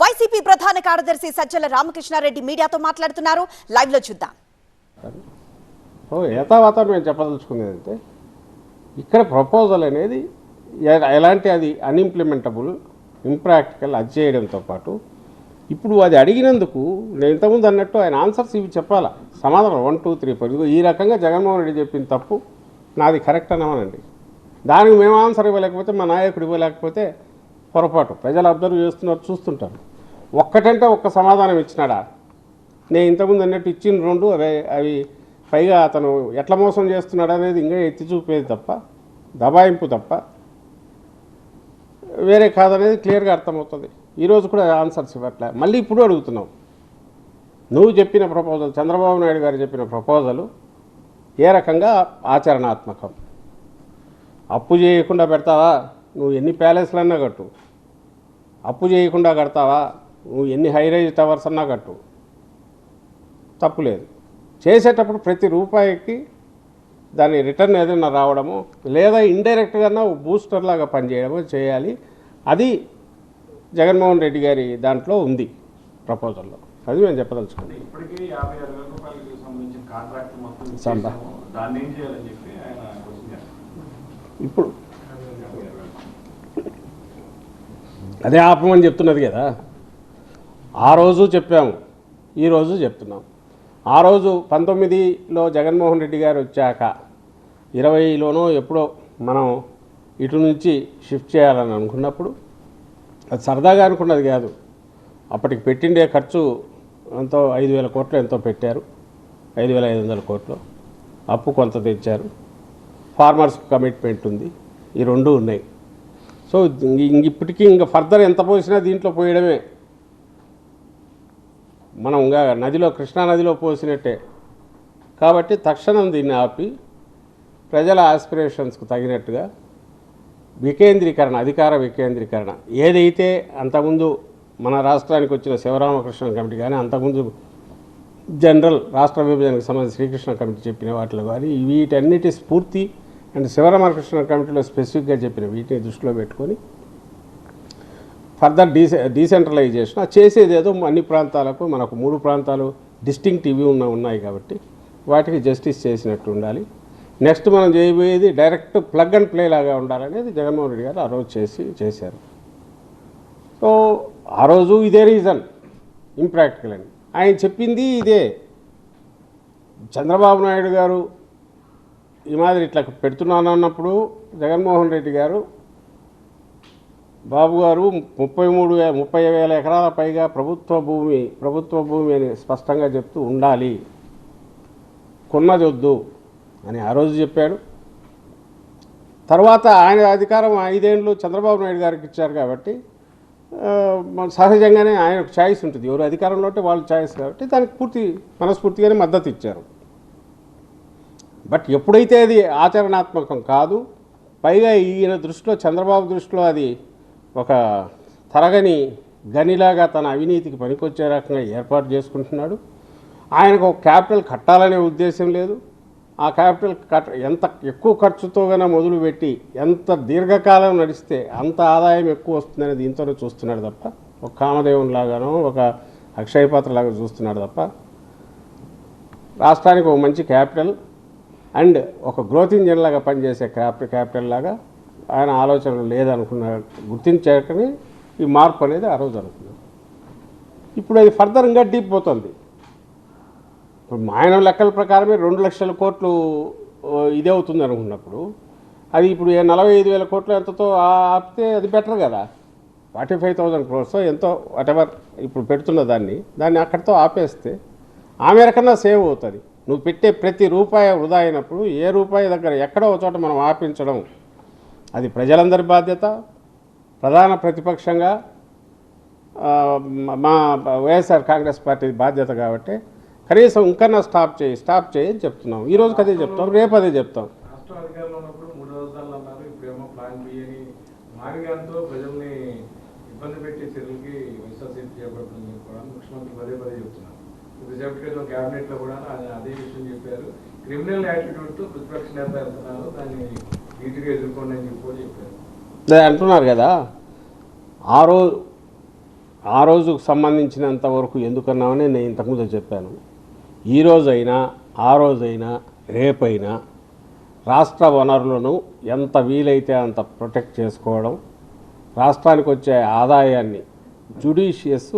YCP ప్రధాన కార్యదర్శి సజ్జల రామకృష్ణారెడ్డి మీడియాతో మాట్లాడుతున్నారు. లైవ్ లో చూద్దాం. యథావతం నేను చెప్పదలుచుకునేది అంటే ఇక్కడ ప్రపోజల్ అనేది ఎలాంటి అది అన్ఇంప్లిమెంటబుల్ ఇంప్రాక్టికల్ అది చేయడంతో పాటు ఇప్పుడు అది అడిగినందుకు నేను ఇంతకుముందు అన్నట్టు ఆయన ఆన్సర్స్ ఇవి చెప్పాలా, సమాధానం 1 2 3 4 ఈ రకంగా జగన్మోహన్ రెడ్డి చెప్పిన తప్పు నాది కరెక్ట్ అనమనండి. దానికి మేము ఆన్సర్ ఇవ్వలేకపోతే మా నాయకుడు ఇవ్వలేకపోతే పొరపాటు. ప్రజలు అబ్జర్వ్ చేస్తున్నారు, చూస్తుంటారు. ఒక్కటంటే ఒక్క సమాధానం ఇచ్చినాడా? నేను ఇంతకుముందు అన్నట్టు ఇచ్చిన 2 అవి పైగా అతను ఎట్లా మోసం చేస్తున్నాడు అనేది ఇంకా ఎత్తి చూపేది తప్ప, దబాయింపు తప్ప వేరే కాదనేది క్లియర్గా అర్థమవుతుంది. ఈరోజు కూడా ఆన్సర్స్ ఇవ్వట్లే. మళ్ళీ ఇప్పుడు అడుగుతున్నాం, నువ్వు చెప్పిన ప్రపోజల్, చంద్రబాబు నాయుడు గారు చెప్పిన ప్రపోజలు ఏ రకంగా ఆచరణాత్మకం? అప్పు చేయకుండా పెడతావా? నువ్వు ఎన్ని ప్యాలెస్లన్నా కట్టు. అప్పు చేయకుండా కడతావా? నువ్వు ఎన్ని హైరైజ్ టవర్స్ అన్నా కట్టు, తప్పులేదు. చేసేటప్పుడు ప్రతి రూపాయికి దాని రిటర్న్ ఏదైనా రావడము లేదా ఇండైరెక్ట్గా బూస్టర్ లాగా పనిచేయడము చేయాలి. అది జగన్మోహన్ రెడ్డి గారి దాంట్లో ఉంది ప్రపోజల్లో. అది మేము చెప్పదలుచుకున్నాం. ఇప్పుడు అదే ఆపమని చెప్తున్నది కదా. ఆ రోజు చెప్పాము, ఈరోజు చెప్తున్నాం. ఆ రోజు 19లో జగన్మోహన్ రెడ్డి గారు వచ్చాక 20లోనో ఎప్పుడో మనం ఇటు నుంచి షిఫ్ట్ చేయాలని అనుకున్నప్పుడు అది సరదాగా అనుకున్నది కాదు. అప్పటికి పెట్టిండే ఖర్చు ఎంతో 5,000 కోట్లు ఎంతో పెట్టారు, 5,500 కోట్లు. అప్పు కొంత తెచ్చారు, ఫార్మర్స్కి కమిట్మెంట్ ఉంది, ఈ 2 ఉన్నాయి. సో ఇప్పటికీ ఇంకా ఫర్దర్ ఎంత పోసినా దీంట్లో పోయడమే. మనం ఇంకా నదిలో, కృష్ణానదిలో పోసినట్టే. కాబట్టి తక్షణం దీన్ని ఆపి ప్రజల ఆస్పిరేషన్స్కు తగినట్టుగా వికేంద్రీకరణ, అధికార వికేంద్రీకరణ ఏదైతే అంతకుముందు మన రాష్ట్రానికి వచ్చిన శివరామకృష్ణ కమిటీ కానీ, అంతకుముందు జనరల్ రాష్ట్ర విభజనకు సంబంధించి శ్రీకృష్ణ కమిటీ చెప్పిన వాటిలో కానీ వీటన్నిటి స్ఫూర్తి అండ్ శివరామకృష్ణ కమిటీలో స్పెసిఫిక్గా చెప్పిన వీటిని దృష్టిలో పెట్టుకొని ఫర్దర్ డీసెంట్రలైజేషన్ చేసేది ఏదో అన్ని ప్రాంతాలకు, మనకు 3 ప్రాంతాలు డిస్టింక్ట్ ఇవి ఉన్నాయి కాబట్టి వాటికి జస్టిస్ చేసినట్టు ఉండాలి. నెక్స్ట్ మనం చేయబోయేది డైరెక్ట్ ప్లగ్ అండ్ ప్లే లాగా ఉండాలనేది జగన్మోహన్ రెడ్డి గారు ఆ రోజు చేశారు. సో ఆ రోజు ఇదే రీజన్ ఇంప్రాక్టికల్ అని ఆయన చెప్పింది ఇదే. చంద్రబాబు నాయుడు గారు ఈ మాదిరి ఇట్లా పెడుతున్నాను అన్నప్పుడు జగన్మోహన్ రెడ్డి గారు, బాబు గారు 30,000 ఎకరాల పైగా ప్రభుత్వ భూమి అని స్పష్టంగా చెప్తూ ఉండాలి, కొన్నదొద్దు అని ఆ రోజు చెప్పాడు. తర్వాత ఆయన అధికారం 5 ఏళ్ళు చంద్రబాబు నాయుడు గారికి ఇచ్చారు కాబట్టి సహజంగానే ఆయనకు ఛాయిస్ ఉంటుంది. ఎవరు అధికారంలో ఉంటే వాళ్ళు ఛాయిస్ కాబట్టి దానికి మనస్ఫూర్తిగానే మద్దతు ఇచ్చారు. బట్ ఎప్పుడైతే అది ఆచరణాత్మకం కాదు, పైగా ఈయన దృష్టిలో, చంద్రబాబు దృష్టిలో అది ఒక తరగని గనిలాగా తన అవినీతికి పనికొచ్చే రకంగా ఏర్పాటు చేసుకుంటున్నాడు. ఆయనకు ఒక క్యాపిటల్ కట్టాలనే ఉద్దేశం లేదు. ఆ క్యాపిటల్ ఎంత ఎక్కువ ఖర్చుతో కన్నా మొదలుపెట్టి ఎంత దీర్ఘకాలం నడిస్తే అంత ఆదాయం ఎక్కువ వస్తుందని దీంతోనే చూస్తున్నాడు తప్ప, ఒక కామదేవుని లాగానో ఒక అక్షయపాత్ర లాగా చూస్తున్నాడు తప్ప రాష్ట్రానికి ఒక మంచి క్యాపిటల్ అండ్ ఒక గ్రోత్ ఇంజిన్ లాగా పనిచేసే క్యాపిటల్ లాగా ఆయన ఆలోచనలు లేదనుకున్నాడు. గుర్తించాకని ఈ మార్పు అనేది ఆ రోజు అనుకున్నాడు. ఇప్పుడు అది ఫర్దర్ ఇంకా డీప్ పోతుంది. ఇప్పుడు ఆయన లెక్కల ప్రకారమే 2 లక్షల కోట్లు ఇదే అవుతుంది అనుకున్నప్పుడు అది ఇప్పుడు 45,000 కోట్లు ఎంతతో ఆపితే అది బెటర్ కదా. 45,000 crores ఎంతో వాటెవర్ ఇప్పుడు పెడుతున్న దాన్ని అక్కడితో ఆపేస్తే ఆ మేరకన్నా సేవ్ అవుతుంది. నువ్వు పెట్టే ప్రతి రూపాయి వృధా అయినప్పుడు ఏ రూపాయి దగ్గర ఎక్కడో ఒక చోట మనం ఆపించడం అది ప్రజలందరి బాధ్యత. ప్రధాన ప్రతిపక్షంగా మా వైఎస్ఆర్ కాంగ్రెస్ పార్టీ బాధ్యత కాబట్టి కనీసం ఇంకన్నా స్టాప్ చేయి అని చెప్తున్నాం. ఈ రోజుకి అదే చెప్తాం, రేపు అదే చెప్తాం. అంటున్నారు కదా. ఆ రోజు ఆ రోజుకు సంబంధించినంత వరకు ఎందుకన్నామని నేను ఇంతకుముందు చెప్పాను. ఈ రోజైనా ఆ రోజైనా రేపైనా రాష్ట్ర వనరులను ఎంత వీలైతే అంత ప్రొటెక్ట్ చేసుకోవడం, రాష్ట్రానికి వచ్చే ఆదాయాన్ని జుడిషియస్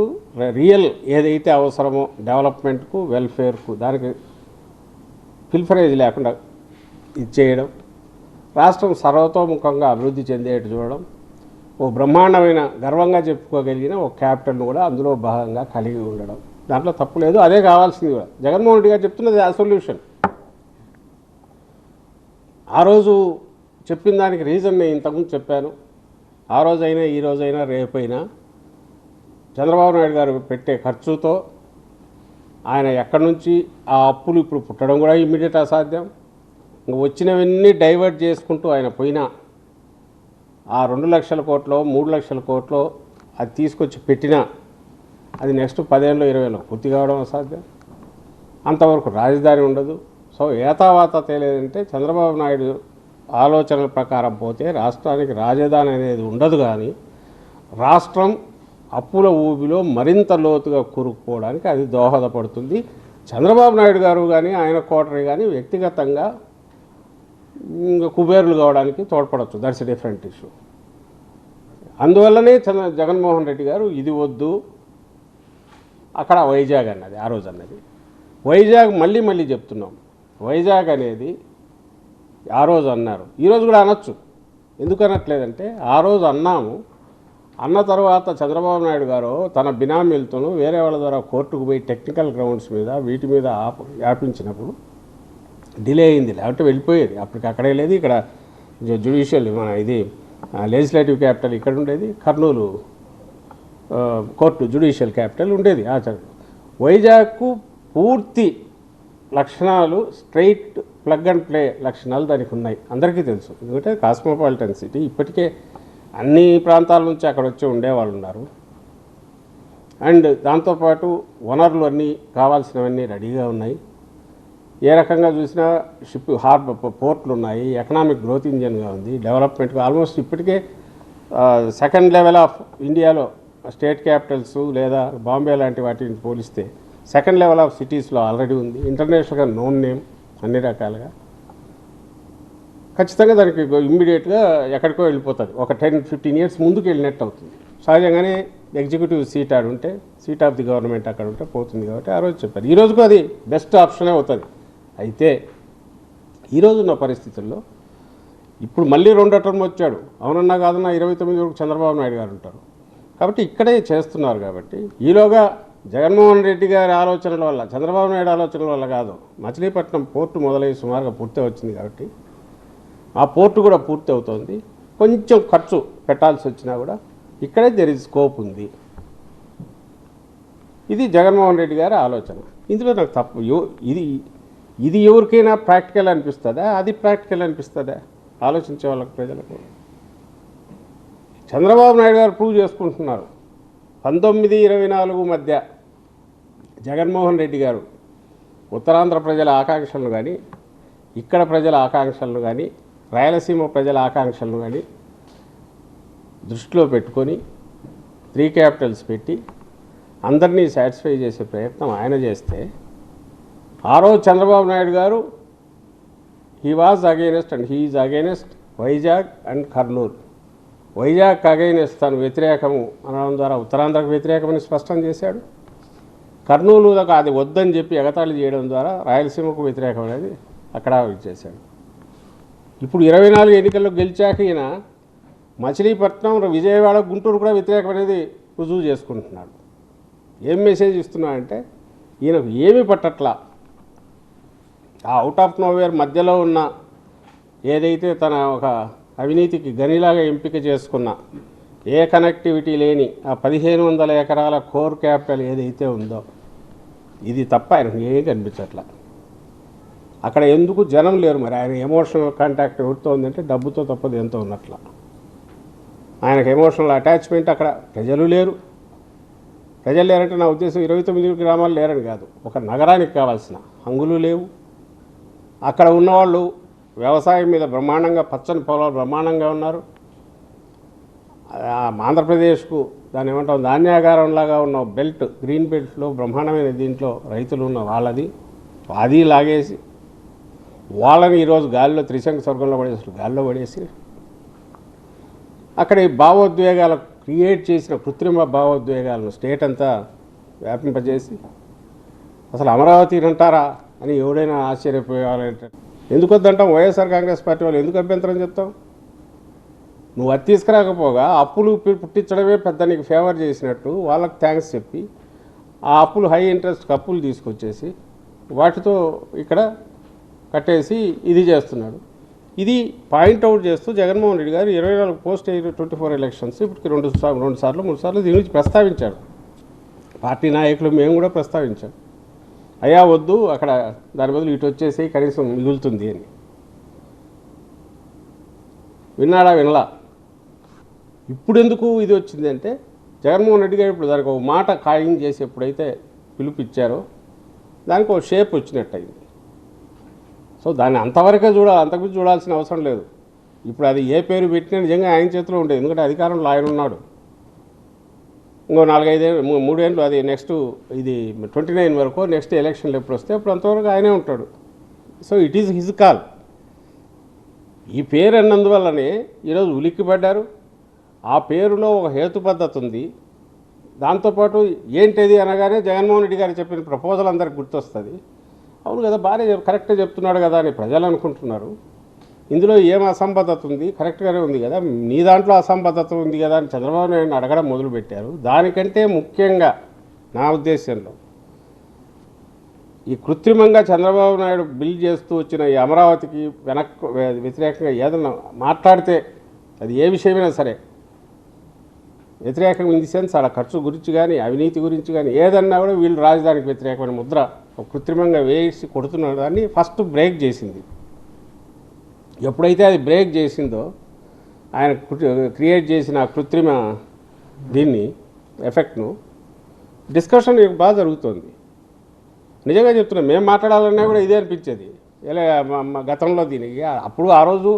రియల్ ఏదైతే అవసరమో డెవలప్మెంట్కు వెల్ఫేర్కు దానికి పిల్ఫరేజ్ లేకుండా ఇచ్చేయడం, రాష్ట్రం సర్వతోముఖంగా అభివృద్ధి చెందేట్టు చూడడం, ఓ బ్రహ్మాండమైన గర్వంగా చెప్పుకోగలిగిన ఒక క్యాపిటల్ను కూడా అందులో భాగంగా కలిగి ఉండడం, దాంట్లో తప్పు లేదు. అదే కావాల్సింది కూడా. జగన్మోహన్ రెడ్డి గారు చెప్తున్నది ఆ సొల్యూషన్. ఆ రోజు చెప్పిన దానికి రీజన్ నేను ఇంతకుముందు చెప్పాను. ఆ రోజైనా ఈ రోజైనా రేపైనా చంద్రబాబు నాయుడు గారు పెట్టే ఖర్చుతో ఆయన ఎక్కడి నుంచి ఆ అప్పులు ఇప్పుడు పుట్టడం కూడా ఇమ్మీడియట్ అసాధ్యం. ఇంక వచ్చినవన్నీ డైవర్ట్ చేసుకుంటూ ఆయన పోయినా ఆ 2 లక్షల కోట్లో 3 లక్షల కోట్లో అది తీసుకొచ్చి పెట్టినా అది నెక్స్ట్ 10 ఏళ్ళు 20 ఏళ్ళు పూర్తి కావడం అసాధ్యం. అంతవరకు రాజధాని ఉండదు. సో ఏతావాత తేలేదంటే చంద్రబాబు నాయుడు ఆలోచనల ప్రకారం పోతే రాష్ట్రానికి రాజధాని అనేది ఉండదు. కానీ రాష్ట్రం అప్పుల ఊబిలో మరింత లోతుగా కూరుకుపోవడానికి అది దోహదపడుతుంది. చంద్రబాబు నాయుడు గారు కానీ ఆయన కోటరీ కానీ వ్యక్తిగతంగా కుబేరులు కావడానికి తోడ్పడవచ్చు. That's a different issue. అందువల్లనే జగన్మోహన్ రెడ్డి గారు ఇది వద్దు, అక్కడ వైజాగ్ అన్నది ఆ రోజు అన్నది. వైజాగ్ మళ్ళీ చెప్తున్నాం. వైజాగ్ అనేది ఆ రోజు అన్నారు, ఈరోజు కూడా అనొచ్చు. ఎందుకు అనట్లేదంటే ఆ రోజు అన్నాము. అన్న తర్వాత చంద్రబాబు నాయుడు గారు తన బినామీలతోనూ వేరే వాళ్ళ ద్వారా కోర్టుకు పోయి టెక్నికల్ గ్రౌండ్స్ మీద వీటి మీద వ్యాపించినప్పుడు డిలే అయింది. లేకపోతే వెళ్ళిపోయేది. అప్పటికి అక్కడే లేదు. ఇక్కడ జ్యుడిషియల్ మన ఇది లెజిస్లేటివ్ క్యాపిటల్ ఇక్కడ ఉండేది. కర్నూలు కోర్టు జ్యుడిషియల్ క్యాపిటల్ ఉండేది. వైజాగ్కు పూర్తి లక్షణాలు స్ట్రైట్ ప్లగ్ అండ్ ప్లే లక్షణాలు దానికి ఉన్నాయి, అందరికీ తెలుసు. ఎందుకంటే కాస్మోపాలిటన్ సిటీ. ఇప్పటికే అన్ని ప్రాంతాల నుంచి అక్కడ వచ్చి ఉండేవాళ్ళు ఉన్నారు. అండ్ దాంతోపాటు వనరులు అన్నీ కావాల్సినవన్నీ రెడీగా ఉన్నాయి. ఏ రకంగా చూసినా షిప్ హార్బర్ పోర్ట్లు ఉన్నాయి. ఎకనామిక్ గ్రోత్ ఇంజన్గా ఉంది. డెవలప్మెంట్గా ఆల్మోస్ట్ ఇప్పటికే సెకండ్ లెవెల్ ఆఫ్ ఇండియాలో స్టేట్ క్యాపిటల్స్ లేదా బాంబే లాంటి వాటిని పోలిస్తే సెకండ్ లెవెల్ ఆఫ్ సిటీస్లో ఆల్రెడీ ఉంది. ఇంటర్నేషనల్గా నోన్ నేమ్ అన్ని రకాలుగా. ఖచ్చితంగా దానికి ఇమ్మీడియట్గా ఎక్కడికో వెళ్ళిపోతుంది. ఒక 10-15 ఇయర్స్ ముందుకు వెళ్ళినట్టు అవుతుంది. సహజంగానే ఎగ్జిక్యూటివ్ సీట్ ఆడు ఉంటే సీట్ ఆఫ్ ది గవర్నమెంట్ అక్కడ ఉంటే పోతుంది. కాబట్టి ఆ రోజు చెప్పారు. ఈ రోజుకు అది బెస్ట్ ఆప్షనే అవుతుంది. అయితే ఈరోజున్న పరిస్థితుల్లో ఇప్పుడు మళ్ళీ 2వ టర్మ్ వచ్చాడు. అవునన్నా కాదన్నా 29 వరకు చంద్రబాబు నాయుడు గారు ఉంటారు. కాబట్టి ఇక్కడే చేస్తున్నారు. కాబట్టి ఈలోగా జగన్మోహన్ రెడ్డి గారి ఆలోచనల వల్ల, చంద్రబాబు నాయుడు ఆలోచనల వల్ల కాదు, మచిలీపట్నం పోర్టు మొదలై సుమారుగా పూర్తి వచ్చింది. కాబట్టి ఆ పోర్టు కూడా పూర్తి అవుతుంది. కొంచెం ఖర్చు పెట్టాల్సి వచ్చినా కూడా ఇక్కడే దెర్ ఇస్ స్కోప్ ఉంది. ఇది జగన్మోహన్ రెడ్డి గారి ఆలోచన. ఇందులో నాకు తప్పు ఇది ఎవరికైనా ప్రాక్టికల్ అనిపిస్తుందా? అది ప్రాక్టికల్ అనిపిస్తుందా? ఆలోచించే వాళ్ళకి, ప్రజలకు. చంద్రబాబు నాయుడు గారు ప్రూవ్ చేసుకుంటున్నారు. 19-24 మధ్య జగన్మోహన్ రెడ్డి గారు ఉత్తరాంధ్ర ప్రజల ఆకాంక్షలను కానీ, ఇక్కడ ప్రజల ఆకాంక్షలను కానీ, రాయలసీమ ప్రజల ఆకాంక్షలను కానీ దృష్టిలో పెట్టుకొని 3 క్యాపిటల్స్ పెట్టి అందరినీ సాటిస్ఫై చేసే ప్రయత్నం ఆయన చేస్తే, ఆ రోజు చంద్రబాబు నాయుడు గారు he was against and he is against Vizag and Kurnool. Vizag against తను వ్యతిరేకము అనడం ద్వారా ఉత్తరాంధ్రకు వ్యతిరేకమని స్పష్టం చేశాడు. కర్నూలు అది వద్దని చెప్పి ఎగతాళి చేయడం ద్వారా రాయలసీమకు వ్యతిరేకం అనేది అక్కడ చేశాడు. ఇప్పుడు 24 ఎన్నికల్లో గెలిచాక ఈయన మచిలీపట్నం, విజయవాడ, గుంటూరు కూడా వ్యతిరేకం అనేది రుజువు చేసుకుంటున్నాడు. ఏం మెసేజ్ ఇస్తున్నాడంటే ఈయనకు ఏమీ పట్టట్లా. ఆ అవుట్ ఆఫ్ నోవేర్ మధ్యలో ఉన్న ఏదైతే తన ఒక అవినీతికి గనిలాగా ఎంపిక చేసుకున్న ఏ కనెక్టివిటీ లేని ఆ 1500 ఎకరాల కోర్ క్యాపిటల్ ఏదైతే ఉందో ఇది తప్ప ఆయనకు ఏం కనిపించట్లా. అక్కడ ఎందుకు జనం లేరు. మరి ఆయన ఎమోషనల్ కాంటాక్ట్ ఎవరితో ఉందంటే డబ్బుతో తప్పదు ఎంతో ఉన్నట్ల. ఆయనకు ఎమోషనల్ అటాచ్మెంట్ అక్కడ ప్రజలు లేరు. ప్రజలు లేరంటే నా ఉద్దేశం 29 గ్రామాలు లేరని కాదు, ఒక నగరానికి కావాల్సిన హంగులు లేవు. అక్కడ ఉన్నవాళ్ళు వ్యవసాయం మీద బ్రహ్మాండంగా, పచ్చని పొలాలు బ్రహ్మాండంగా ఉన్నారు. ఆంధ్రప్రదేశ్కు దాన్ని ఏమంటాం ధాన్యాగారంలాగా ఉన్న బెల్ట్, గ్రీన్ బెల్ట్లో బ్రహ్మాండమైన దీంట్లో రైతులు ఉన్న వాళ్ళది అది లాగేసి వాళ్ళని ఈరోజు గాలిలో త్రిశంకు స్వర్గంలో పడేసి గాలిలో పడేసి అక్కడ ఈ భావోద్వేగాలు క్రియేట్ చేసిన కృత్రిమ భావోద్వేగాలను స్టేట్ అంతా వ్యాపింపజేసి అసలు అమరావతి అంటారా అని ఎవడైనా ఆశ్చర్యపోయాలంటే ఎందుకు వద్దంటాం? వైఎస్ఆర్ కాంగ్రెస్ పార్టీ వాళ్ళు ఎందుకు అభ్యంతరం చెప్తాం? నువ్వు అది తీసుకురాకపోగా అప్పులు పుట్టించడమే పెద్ద నీకు ఫేవర్ చేసినట్టు వాళ్ళకి థ్యాంక్స్ చెప్పి ఆ అప్పులు హై ఇంట్రెస్ట్ అప్పులు తీసుకొచ్చేసి వాటితో ఇక్కడ కట్టేసి ఇది చేస్తున్నాడు. ఇది పాయింట్అవుట్ చేస్తూ జగన్మోహన్ రెడ్డి గారు 24 post-24 ఎలక్షన్స్ ఇప్పటికి 2 సార్లు 3 సార్లు దీని గురించి ప్రస్తావించాడు. పార్టీ నాయకులు మేము కూడా ప్రస్తావించాం. అయ్యా వద్దు, అక్కడ దాని బదులు ఇటు వచ్చేసి కనీసం మిగులుతుంది అని. విన్నాడా? వినలా. ఇప్పుడు ఎందుకు ఇది వచ్చింది అంటే జగన్మోహన్ రెడ్డి గారు ఇప్పుడు దానికి ఒక మాట ఖాయం చేసి ఎప్పుడైతే పిలుపిచ్చారో దానికి ఒక షేప్ వచ్చినట్టు అయింది. సో దాన్ని అంతవరకే చూడాలి, అంతకుమించి చూడాల్సిన అవసరం లేదు. ఇప్పుడు అది ఏ పేరు పెట్టినా నిజంగా ఆయన చేతిలో ఉండేది, ఎందుకంటే అధికారంలో ఆయన ఉన్నాడు. ఇంకో 4-5 ఏళ్ళు 3 ఏళ్ళు అది నెక్స్ట్ ఇది 29 వరకు నెక్స్ట్ ఎలక్షన్లు ఎప్పుడు వస్తే అప్పుడు అంతవరకు ఆయనే ఉంటాడు. So it is his call. ఈ పేరు అన్నందువల్లనే ఈరోజు ఉలిక్కిపడ్డారు. ఆ పేరులో ఒక హేతు పద్ధతి ఉంది. దాంతోపాటు ఏంటిది అనగానే జగన్మోహన్ రెడ్డి గారు చెప్పిన ప్రపోజల్ అందరికి గుర్తొస్తుంది. అవును కదా, బాగానే కరెక్ట్గా చెప్తున్నాడు కదా అని ప్రజలు అనుకుంటున్నారు. ఇందులో ఏం అసంబద్ధత ఉంది? కరెక్ట్గానే ఉంది కదా, నీ దాంట్లో అసంబద్ధత ఉంది కదా అని చంద్రబాబు నాయుడు అడగడం మొదలుపెట్టారు. దానికంటే ముఖ్యంగా నా ఉద్దేశంలో ఈ కృత్రిమంగా చంద్రబాబు నాయుడు బిల్డ్ చేస్తూ వచ్చిన ఈ అమరావతికి వ్యతిరేకంగా ఏదన్నా మాట్లాడితే అది ఏ విషయమైనా సరే వ్యతిరేకం ఇన్ ది సెన్స్ ఆడ ఖర్చు గురించి కానీ అవినీతి గురించి కానీ ఏదన్నా కూడా వీళ్ళు రాజధానికి వ్యతిరేకమైన ముద్ర కృత్రిమంగా వేసి కొడుతున్న దాన్ని ఫస్ట్ బ్రేక్ చేసింది. ఎప్పుడైతే అది బ్రేక్ చేసిందో ఆయన క్రియేట్ చేసిన కృత్రిమ దీన్ని ఎఫెక్ట్ను డిస్కషన్ బాగా జరుగుతుంది. నిజంగా చెప్తున్నా, మేము మాట్లాడాలన్నా కూడా ఇదే అనిపించేది. ఇలా గతంలో దీనికి అప్పుడు ఆ రోజు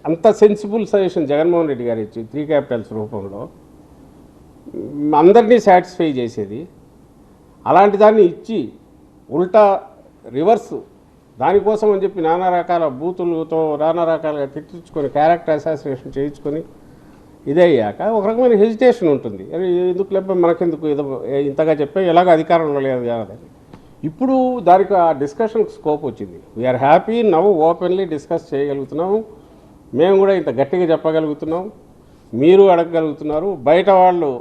అంత సెన్సిబుల్ సజెషన్ జగన్మోహన్ రెడ్డి గారు ఇచ్చి 3 క్యాపిటల్స్ రూపంలో అందరినీ సాటిస్ఫై చేసేది. అలాంటి దాన్ని ఇచ్చి ఉల్టా రివర్స్ దానికోసం అని చెప్పి నానా రకాల బూతులతో నానా రకాలుగా తిట్టించుకొని క్యారెక్టర్ అసాసినేషన్ చేయించుకొని ఇదే అయ్యాక ఒక రకమైన హెజిటేషన్ ఉంటుంది. ఎందుకు లేకపోతే మనకెందుకు ఏదో ఇంతగా చెప్పే ఎలాగో అధికారంలో లేదు కాదని. ఇప్పుడు దానికి ఆ డిస్కషన్ స్కోప్ వచ్చింది. వీఆర్ హ్యాపీ నవ్వు ఓపెన్లీ డిస్కస్ చేయగలుగుతున్నాము. మేము కూడా ఇంత గట్టిగా చెప్పగలుగుతున్నాం, మీరు అడగగలుగుతున్నారు, బయట వాళ్ళు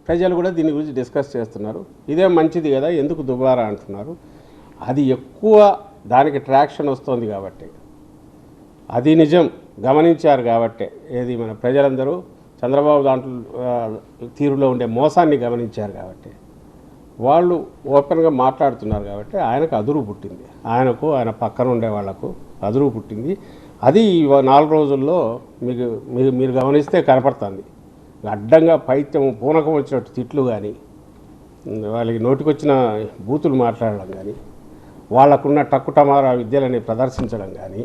ప్రజలు కూడా దీని గురించి డిస్కస్ చేస్తున్నారు. ఇదే మంచిది కదా, ఎందుకు దుబారా అంటున్నారు. అది ఎక్కువ దానికి ట్రాక్షన్ వస్తుంది కాబట్టి, అది నిజం గమనించారు కాబట్టి, ఏది మన ప్రజలందరూ చంద్రబాబు దాంట్లో తీరులో ఉండే మోసాన్ని గమనించారు కాబట్టి వాళ్ళు ఓపెన్గా మాట్లాడుతున్నారు కాబట్టి ఆయనకు అదురు పుట్టింది. ఆయనకు ఆయన పక్కన ఉండే వాళ్లకు అదురు పుట్టింది. అది 4 రోజుల్లో మీరు గమనిస్తే కనపడుతుంది. అడ్డంగా పైత్యం పూనకం వచ్చినట్టు తిట్లు కానీ, వాళ్ళకి నోటికొచ్చిన బూతులు మాట్లాడడం కానీ, వాళ్ళకున్న టక్కుటమారా విద్యలని ప్రదర్శించడం కానీ,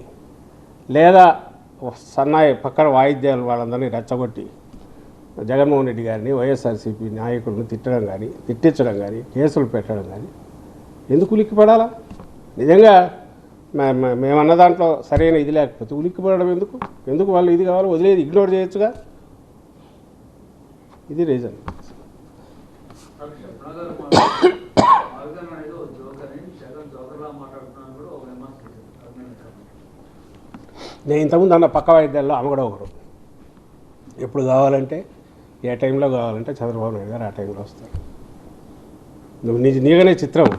లేదా సన్నాయి పక్కన వాయిద్యాలు వాళ్ళందరినీ రెచ్చగొట్టి జగన్మోహన్ రెడ్డి గారిని వైఎస్ఆర్సీపీ నాయకులను తిట్టించడం కానీ, కేసులు పెట్టడం కానీ ఎందుకు ఉలిక్కిపడాలా? నిజంగా మేమన్న దాంట్లో సరైన ఇది లేకపోతే ఉలిక్కిపడడం ఎందుకు వాళ్ళు ఇది కావాలి వదిలేది ఇగ్నోర్ చేయొచ్చుగా. ఇది రీజన్. నేను ఇంతకుముందు అన్న పక్క వాయిద్యాల్లో ఆమె కూడా ఒకరు. ఎప్పుడు కావాలంటే ఏ టైంలో కావాలంటే చంద్రబాబు నాయుడు గారు ఆ టైంలో వస్తారు. నువ్వు నీగానే చిత్రం.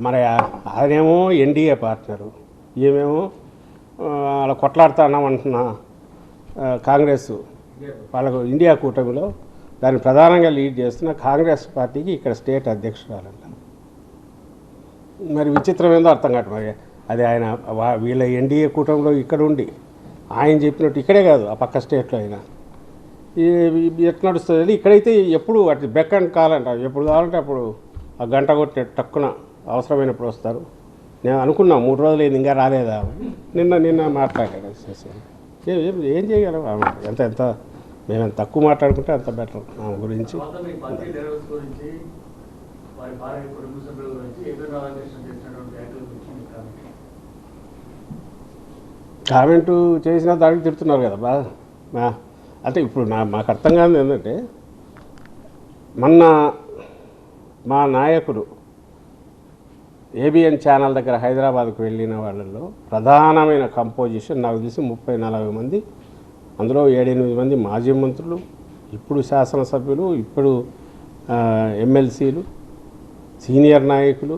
మరి ఆయనేమో ఎన్డీఏ పార్ట్నరు, ఈమెమో అలా కొట్లాడుతున్నామంటున్నా కాంగ్రెస్ వాళ్ళకు ఇండియా కూటమిలో దాన్ని ప్రధానంగా లీడ్ చేస్తున్న కాంగ్రెస్ పార్టీకి ఇక్కడ స్టేట్ అధ్యక్షురాలంట. మరి విచిత్రం ఏందో అర్థం కాదు. మరి అది ఆయన వీళ్ళ ఎన్డీఏ కూటమిలో ఇక్కడ ఉండి ఆయన చెప్పినట్టు ఇక్కడే కాదు ఆ పక్క స్టేట్లో అయినా ఎట్లా నడుస్తుంది. ఇక్కడైతే ఎప్పుడు అటు బెక్ అండ్ కాలంట, ఎప్పుడు కావాలంటే అప్పుడు ఆ గంట కొట్టే టక్కున అవసరమైనప్పుడు వస్తారు. నేను అనుకున్నా 3 రోజులు అయింది ఇంకా రాలేదా, నిన్న మాట్లాడాడు. ఏం చేయగలం, ఎంత మేము ఎంత తక్కువ మాట్లాడుకుంటే అంత బెటర్ ఆమె గురించి. తర్వాత మీ పార్టీ లీడర్స్ గురించి, వారి భార్య కుటుంబ సభ్యుల గురించి ఏపీ రాధాకృష్ణ చేసినటువంటి వ్యాఖ్యల గురించి మీకు కామెంటు చేసిన దానికి తిడుతున్నారు కదా అంటే ఇప్పుడు మాకు అర్థం కాదు ఏంటంటే, మొన్న మా నాయకుడు ఏబిఎన్ ఛానల్ దగ్గర హైదరాబాద్కు వెళ్ళిన వాళ్ళల్లో ప్రధానమైన కంపోజిషన్ నాకు తెలిసి 30-40 మంది, అందులో 7-8 మంది మాజీ మంత్రులు, ఇప్పుడు శాసనసభ్యులు, ఇప్పుడు ఎమ్మెల్సీలు, సీనియర్ నాయకులు,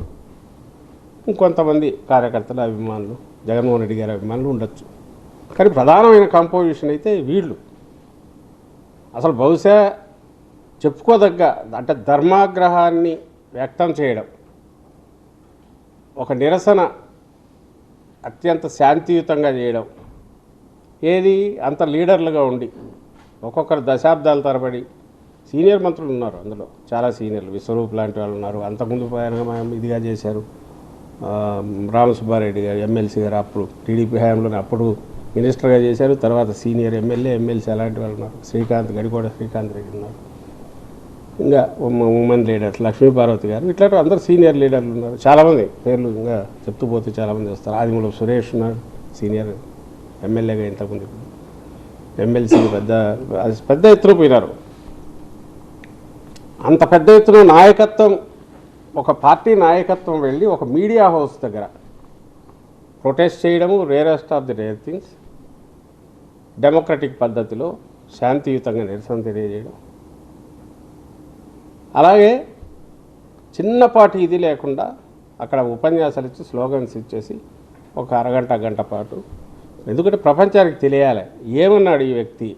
ఇంకొంతమంది కార్యకర్తల అభిమానులు, జగన్మోహన్ రెడ్డి గారి అభిమానులు ఉండొచ్చు. కానీ ప్రధానమైన కంపోజిషన్ అయితే వీళ్ళు. అసలు బహుశా చెప్పుకోదగ్గ అంటే ధర్మాగ్రహాన్ని వ్యక్తం చేయడం, ఒక నిరసన అత్యంత శాంతియుతంగా చేయడం, ఏది అంత లీడర్లుగా ఉండి ఒక్కొక్కరు దశాబ్దాల తరబడి సీనియర్ మంత్రులు ఉన్నారు, అందులో చాలా సీనియర్లు, విశ్వరూప్ లాంటి వాళ్ళు ఉన్నారు, అంతకుముందు ఇదిగా చేశారు. రామసుబ్బారెడ్డి గారు ఎమ్మెల్సీ గారు అప్పుడు టీడీపీ హయాంలోనే అప్పుడు మినిస్టర్గా చేశారు, తర్వాత సీనియర్ ఎమ్మెల్సీ అలాంటి వాళ్ళు ఉన్నారు. గడికోట శ్రీకాంత్ రెడ్డి ఉన్నారు, ఇంకా ఉమెన్ లీడర్స్ లక్ష్మీపార్వతి గారు, ఇట్లాంటి అందరు సీనియర్ లీడర్లు ఉన్నారు. చాలామంది పేర్లు ఇంకా చెప్తూ పోతే చాలామంది వస్తారు. ఆదిమూలపు సురేష్ ఉన్నాడు, సీనియర్ ఎమ్మెల్యేగా ఇంతకుముందు, ఎమ్మెల్సీ పెద్ద ఎత్తున పోయినారు. అంత పెద్ద ఎత్తున నాయకత్వం, ఒక పార్టీ నాయకత్వం వెళ్ళి ఒక మీడియా హౌస్ దగ్గర ప్రొటెస్ట్ చేయడము rarest of the rare things, democratic పద్ధతిలో శాంతియుతంగా నిరసన తెలియజేయడం, అలాగే చిన్నపాటి ఇది లేకుండా అక్కడ ఉపన్యాసాలు ఇచ్చి స్లోగన్స్ ఇచ్చేసి ఒక అరగంట గంట పాటు, ఎందుకంటే ప్రపంచానికి తెలియాలి ఏమన్నాడు ఈ వ్యక్తి,